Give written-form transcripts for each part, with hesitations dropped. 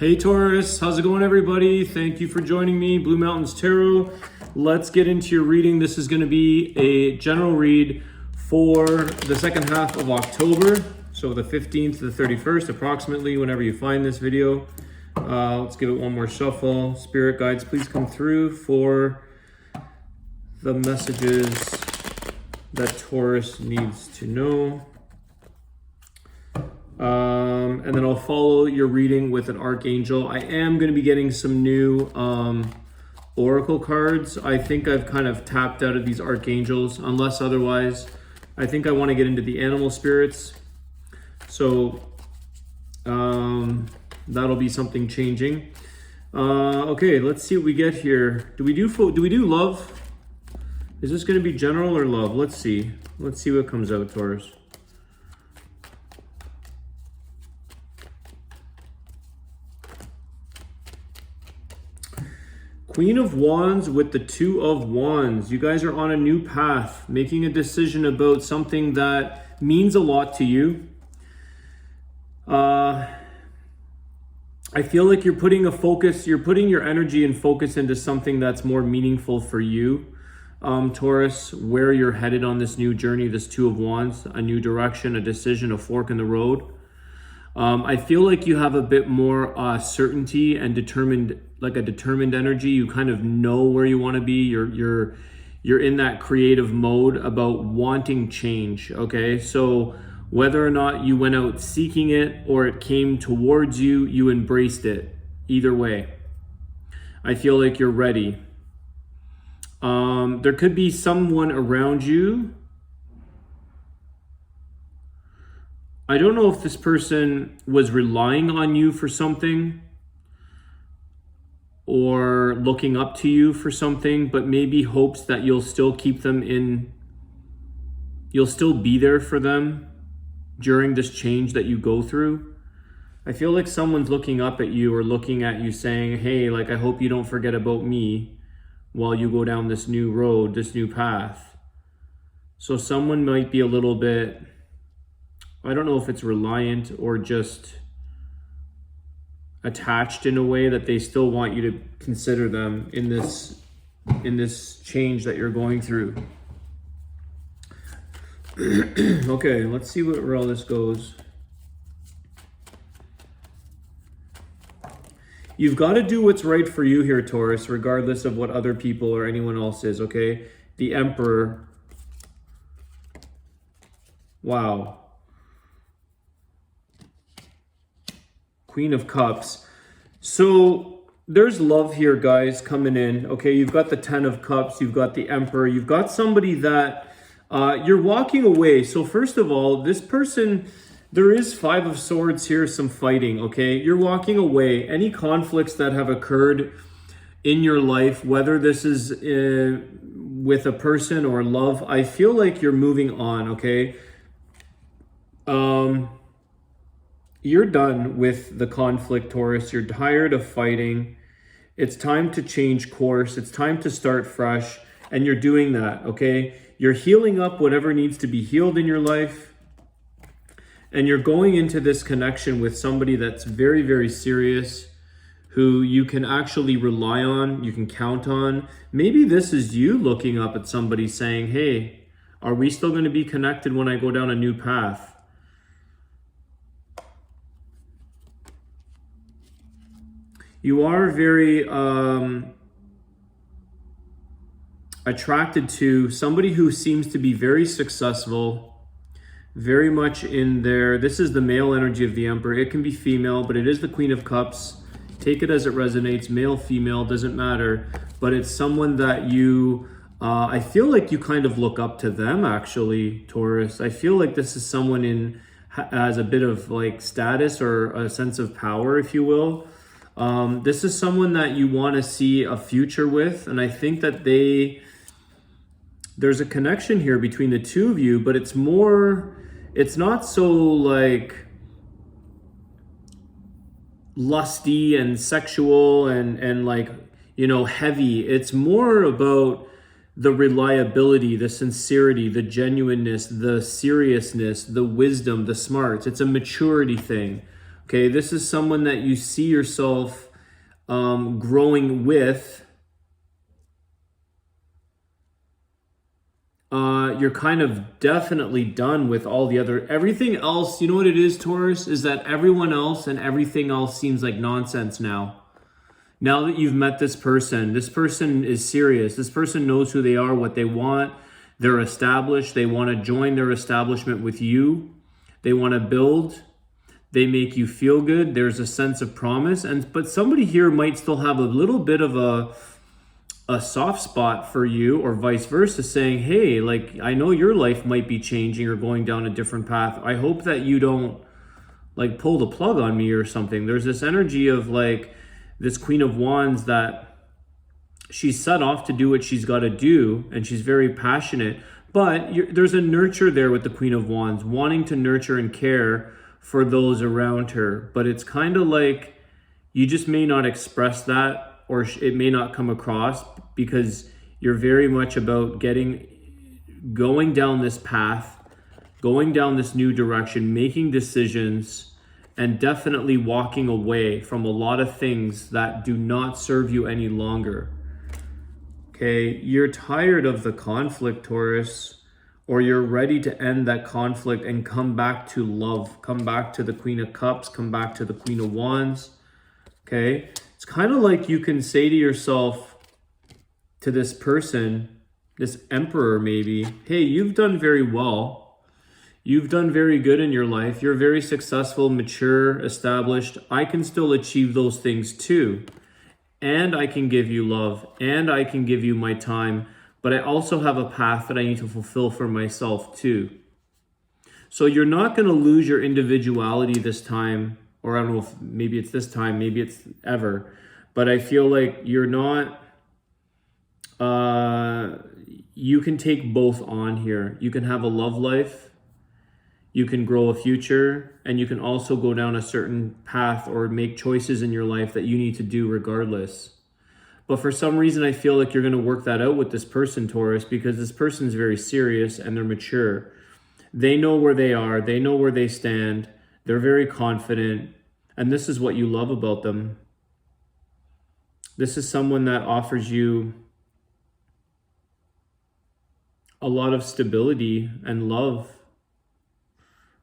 Hey Taurus, how's it going everybody? Thank you for joining me, Blue Mountains Tarot. Let's get into your reading. This is going to be a general read for the second half of October. So the 15th to the 31st, approximately, whenever you find this video. Let's give it one more shuffle. Spirit guides, please come through for the messages that Taurus needs to know. And then I'll follow your reading with an archangel. I am going to be getting some new oracle cards. I think I've kind of tapped out of these archangels, unless otherwise. I think I want to get into the animal spirits. So that'll be something changing. Okay, let's see what we get here. Do we do love? Is this going to be general or love? Let's see. Let's see what comes out, Taurus. Queen of Wands with the Two of Wands. You guys are on a new path, making a decision about something that means a lot to you. I feel like you're putting your energy and focus into something that's more meaningful for you, Taurus, where you're headed on this new journey, this Two of Wands, a new direction, a decision, a fork in the road. I feel like you have a bit more certainty and determined energy. You kind of know where you want to be. You're in that creative mode about wanting change. Okay, so whether or not you went out seeking it or it came towards you, you embraced it. Either way, I feel like you're ready. There could be someone around you. I don't know if this person was relying on you for something or looking up to you for something, but maybe hopes that you'll still keep them you'll still be there for them during this change that you go through. I feel like someone's looking up at you or looking at you saying, hey, like, I hope you don't forget about me while you go down this new road, this new path. So someone might be a little bit, I don't know if it's reliant or just attached in a way that they still want you to consider them in this change that you're going through. Okay, let's see where all this goes. You've got to do what's right for you here, Taurus, regardless of what other people or anyone else is, okay? The Emperor. Wow. Queen of Cups. So there's love here, guys, coming in. Okay, you've got the Ten of Cups, you've got the Emperor, you've got somebody that you're walking away. So first of all, this person, there is Five of Swords here, some fighting, okay? You're walking away. Any conflicts that have occurred in your life, whether this is with a person or love, I feel like you're moving on, okay? You're done with the conflict, Taurus. You're tired of fighting. It's time to change course. It's time to start fresh. And you're doing that, okay? You're healing up whatever needs to be healed in your life. And you're going into this connection with somebody that's very, very serious, who you can actually rely on, you can count on. Maybe this is you looking up at somebody saying, hey, are we still going to be connected when I go down a new path? You are very attracted to somebody who seems to be very successful, very much in their, this is the male energy of the Emperor. It can be female, but it is the Queen of Cups. Take it as it resonates, male, female, doesn't matter. But it's someone that you, I feel like you kind of look up to them, actually, Taurus. I feel like this is someone has a bit of like status or a sense of power, if you will. This is someone that you want to see a future with, and I think that there's a connection here between the two of you, but it's not so like lusty and sexual and like, you know, heavy. It's more about the reliability, the sincerity, the genuineness, the seriousness, the wisdom, the smarts. It's a maturity thing. Okay, this is someone that you see yourself growing with. You're kind of definitely done with everything else. You know what it is, Taurus, is that everyone else and everything else seems like nonsense now. Now that you've met this person is serious. This person knows who they are, what they want. They're established. They want to join their establishment with you. They want to build. They make you feel good. There's a sense of promise. But somebody here might still have a little bit of a soft spot for you, or vice versa, saying, hey, like, I know your life might be changing or going down a different path. I hope that you don't like pull the plug on me or something. There's this energy of like this Queen of Wands that she's set off to do what she's got to do, and she's very passionate, but there's a nurture there with the Queen of Wands, wanting to nurture and care for those around her. But it's kind of like you just may not express that, or it may not come across, because you're very much about going down this path, going down this new direction, making decisions, and definitely walking away from a lot of things that do not serve you any longer. Okay, you're tired of the conflict, Taurus, or you're ready to end that conflict and come back to love, come back to the Queen of Cups, come back to the Queen of Wands. Okay, it's kind of like you can say to yourself, to this person, this Emperor maybe, hey, you've done very well. You've done very good in your life. You're very successful, mature, established. I can still achieve those things too. And I can give you love, and I can give you my time, but I also have a path that I need to fulfill for myself too. So you're not going to lose your individuality this time, or I don't know if maybe it's this time, maybe it's ever, but I feel like you're not, you can take both on here. You can have a love life, you can grow a future, and you can also go down a certain path or make choices in your life that you need to do regardless. But for some reason, I feel like you're going to work that out with this person, Taurus, because this person is very serious and they're mature. They know where they are. They know where they stand. They're very confident. And this is what you love about them. This is someone that offers you a lot of stability and love,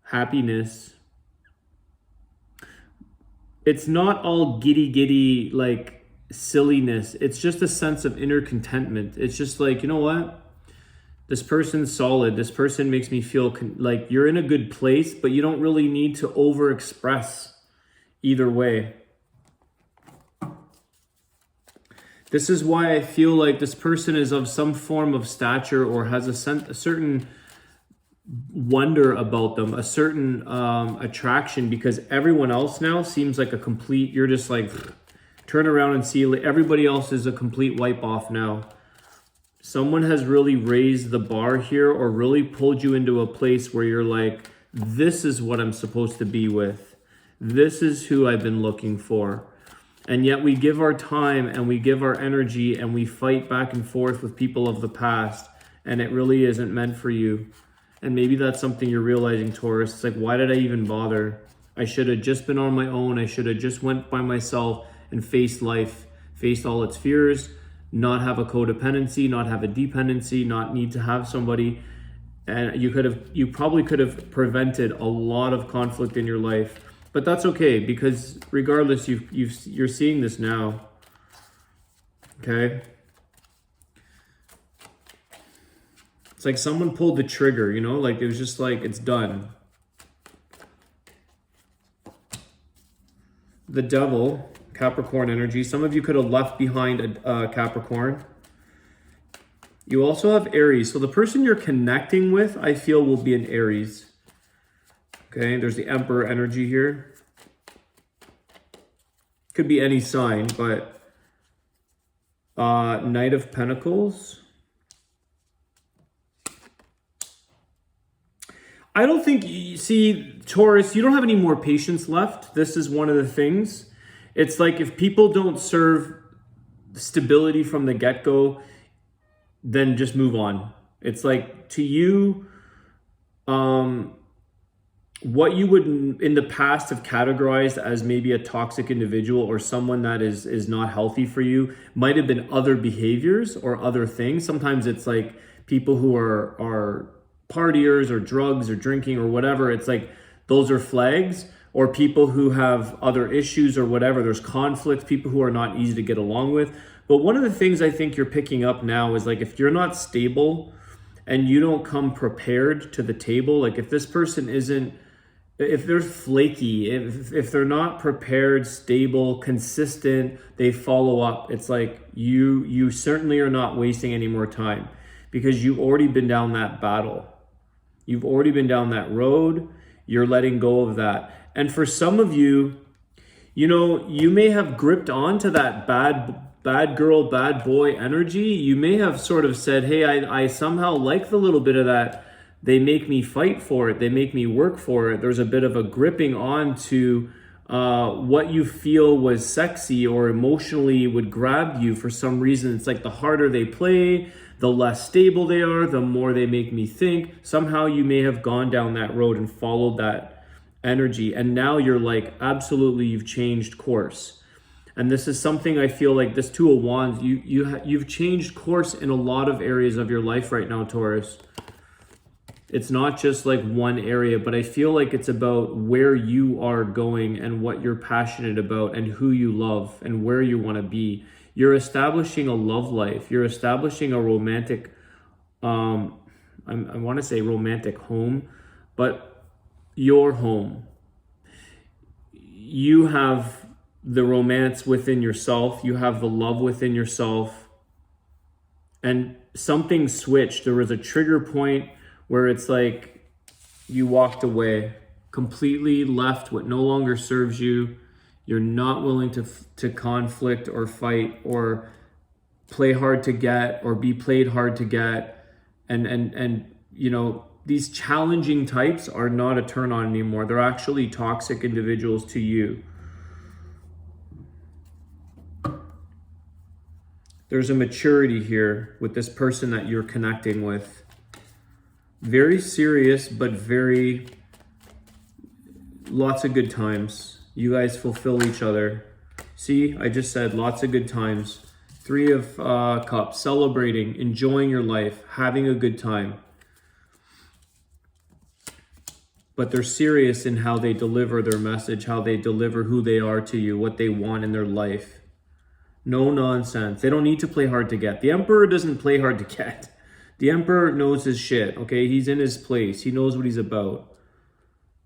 happiness. It's not all giddy, like silliness. It's just a sense of inner contentment. It's just like, you know what? This person's solid. This person makes me feel like you're in a good place, but you don't really need to overexpress either way. This is why I feel like this person is of some form of stature, or has a certain wonder about them, a certain attraction, because everyone else now seems like a complete, you're just like, turn around and see, everybody else is a complete wipe off now. Someone has really raised the bar here, or really pulled you into a place where you're like, this is what I'm supposed to be with. This is who I've been looking for. And yet we give our time and we give our energy and we fight back and forth with people of the past, and it really isn't meant for you. And maybe that's something you're realizing, Taurus. It's like, why did I even bother? I should have just been on my own. I should have just went by myself and faced life, faced all its fears, not have a codependency, not have a dependency, not need to have somebody. And you probably could have prevented a lot of conflict in your life. But that's okay, because regardless, you're seeing this now. Okay? It's like someone pulled the trigger, you know? Like, it was just like, it's done. The Devil, Capricorn energy. Some of you could have left behind a Capricorn. You also have Aries. So the person you're connecting with, I feel, will be an Aries. Okay, there's the Emperor energy here. Could be any sign, but Knight of Pentacles. I don't think, see, Taurus, you don't have any more patience left. This is one of the things. It's like if people don't serve stability from the get-go, then just move on. It's like, to you, what you would in the past have categorized as maybe a toxic individual or someone that is not healthy for you might have been other behaviors or other things. Sometimes it's like people who are partiers or drugs or drinking or whatever. It's like those are flags. Or people who have other issues or whatever. There's conflict, people who are not easy to get along with. But one of the things I think you're picking up now is like if you're not stable and you don't come prepared to the table, like if this person isn't, if they're flaky, if they're not prepared, stable, consistent, they follow up, it's like you certainly are not wasting any more time because you've already been down that battle. You've already been down that road. You're letting go of that. And for some of you, you know, you may have gripped onto that bad girl, bad boy energy. You may have sort of said, hey, I somehow like the little bit of that. They make me fight for it. They make me work for it. There's a bit of a gripping on to what you feel was sexy or emotionally would grab you for some reason. It's like the harder they play, the less stable they are, the more they make me think. Somehow you may have gone down that road and followed that energy, and now you're like, absolutely, you've changed course. And this is something I feel like this Two of Wands, you've changed course in a lot of areas of your life right now, Taurus. It's not just like one area, but I feel like it's about where you are going and what you're passionate about and who you love and where you want to be. You're establishing a love life. You're establishing a romantic, I want to say romantic home, but your home. You have the romance within yourself. You have the love within yourself. And something switched. There was a trigger point where it's like you walked away, completely left what no longer serves you. You're not willing to conflict or fight or play hard to get or be played hard to get. And you know, these challenging types are not a turn on anymore. They're actually toxic individuals to you. There's a maturity here with this person that you're connecting with. Very serious, but lots of good times. You guys fulfill each other. See, I just said lots of good times. Three of Cups, celebrating, enjoying your life, having a good time. But they're serious in how they deliver their message, how they deliver who they are to you, what they want in their life. No nonsense. They don't need to play hard to get. The Emperor doesn't play hard to get. The Emperor knows his shit, okay? He's in his place. He knows what he's about.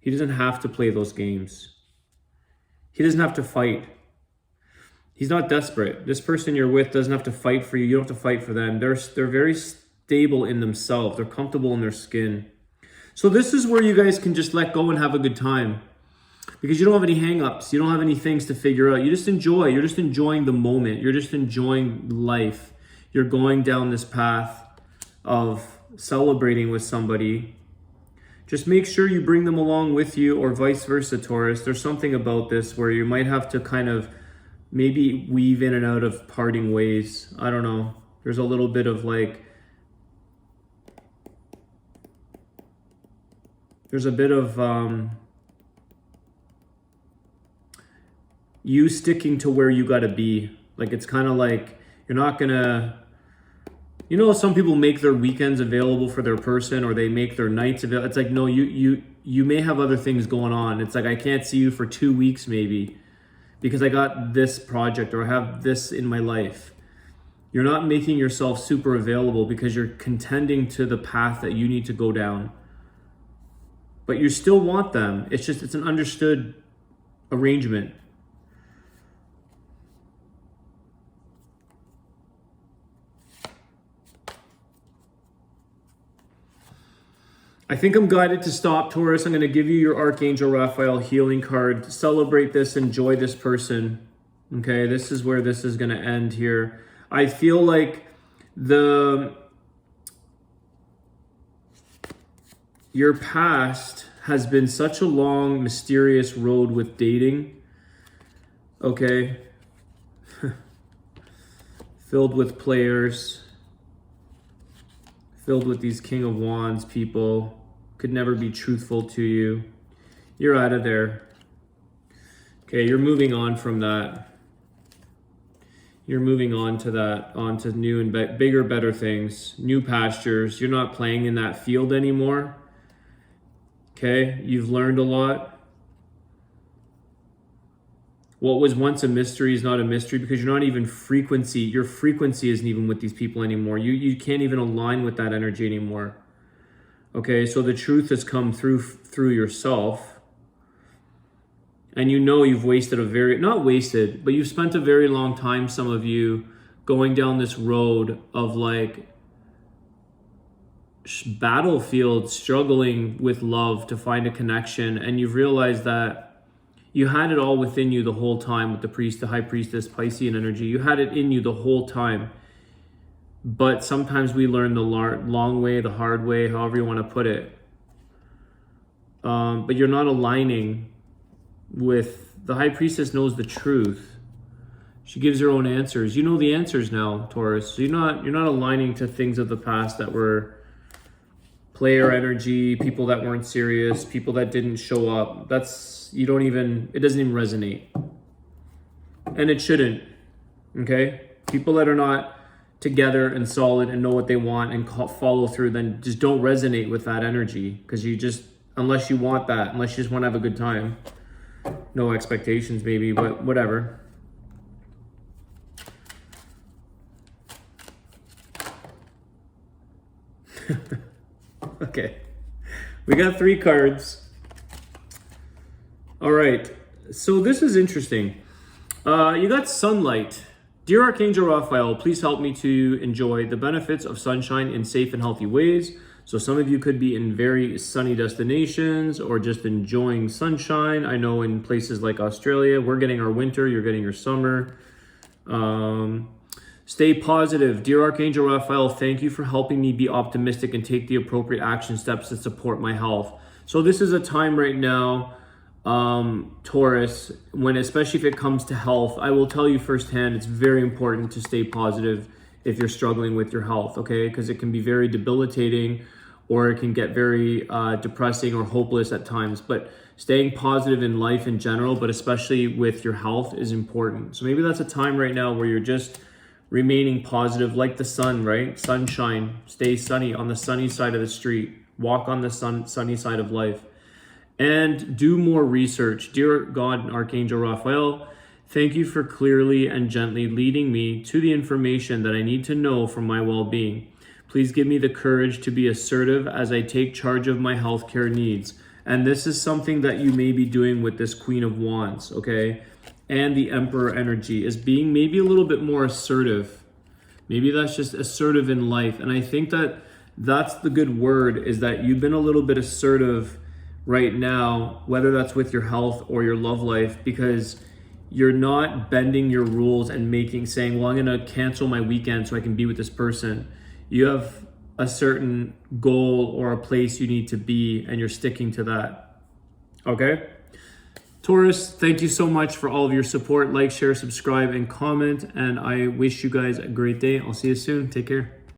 He doesn't have to play those games. He doesn't have to fight. He's not desperate. This person you're with doesn't have to fight for you. You don't have to fight for them. They're very stable in themselves. They're comfortable in their skin. So this is where you guys can just let go and have a good time. Because you don't have any hang-ups. You don't have any things to figure out. You just enjoy. You're just enjoying the moment. You're just enjoying life. You're going down this path of celebrating with somebody. Just make sure you bring them along with you or vice versa, Taurus. There's something about this where you might have to kind of maybe weave in and out of parting ways. I don't know. There's a little bit of like, there's a bit of you sticking to where you got to be. Like, it's kind of like you're not going to, you know, some people make their weekends available for their person or they make their nights available. It's like, no, you may have other things going on. It's like, I can't see you for 2 weeks maybe because I got this project or I have this in my life. You're not making yourself super available because you're contending to the path that you need to go down. But you still want them. It's just, it's an understood arrangement. I think I'm guided to stop, Taurus. I'm going to give you your Archangel Raphael healing card. Celebrate this, enjoy this person. Okay, this is where this is going to end here. I feel like your past has been such a long, mysterious road with dating. Okay. Filled with players. Filled with these King of Wands people. Could never be truthful to you. You're out of there. Okay, you're moving on from that. You're moving on to that, on to new and bigger, better things, new pastures. You're not playing in that field anymore. Okay, you've learned a lot. What was once a mystery is not a mystery because you're not even frequency. Your frequency isn't even with these people anymore. You can't even align with that energy anymore. Okay, so the truth has come through yourself. And you know you've wasted not wasted, but you've spent a very long time, some of you, going down this road of like battlefield, struggling with love to find a connection. And you've realized that you had it all within you the whole time with the high priestess, Piscean energy. You had it in you the whole time. But sometimes we learn the long way, the hard way, however you want to put it. But you're not aligning with the high priestess. Knows the truth. She gives her own answers. You know the answers now, Taurus. So you're not aligning to things of the past that were player energy, people that weren't serious, people that didn't show up. It doesn't even resonate. And it shouldn't. Okay? People that are not together and solid and know what they want and follow through, then just don't resonate with that energy, because unless you want that, unless you just want to have a good time. No expectations maybe, but whatever. Okay. We got 3 cards. All right. So this is interesting. You got sunlight. Dear Archangel Raphael, please help me to enjoy the benefits of sunshine in safe and healthy ways. So some of you could be in very sunny destinations or just enjoying sunshine. I know in places like Australia, we're getting our winter, you're getting your summer. Stay positive. Dear Archangel Raphael, thank you for helping me be optimistic and take the appropriate action steps to support my health. So this is a time right now, Taurus, when especially if it comes to health, I will tell you firsthand, it's very important to stay positive if you're struggling with your health, okay? Because it can be very debilitating, or it can get very depressing or hopeless at times. But staying positive in life in general, but especially with your health, is important. So maybe that's a time right now where you're just remaining positive, like the sun, right? Sunshine, stay sunny on the sunny side of the street, walk on the sunny side of life, and do more research. Dear God and Archangel Raphael, thank you for clearly and gently leading me to the information that I need to know for my well-being. Please give me the courage to be assertive as I take charge of my healthcare needs. And this is something that you may be doing with this Queen of Wands, okay? And the Emperor energy is being maybe a little bit more assertive. Maybe that's just assertive in life. And I think that that's the good word, is that you've been a little bit assertive right now, whether that's with your health or your love life, because you're not bending your rules and saying, well, I'm going to cancel my weekend so I can be with this person. You have a certain goal or a place you need to be, and you're sticking to that. Okay? Taurus, thank you so much for all of your support. Like, share, subscribe, and comment. And I wish you guys a great day. I'll see you soon. Take care.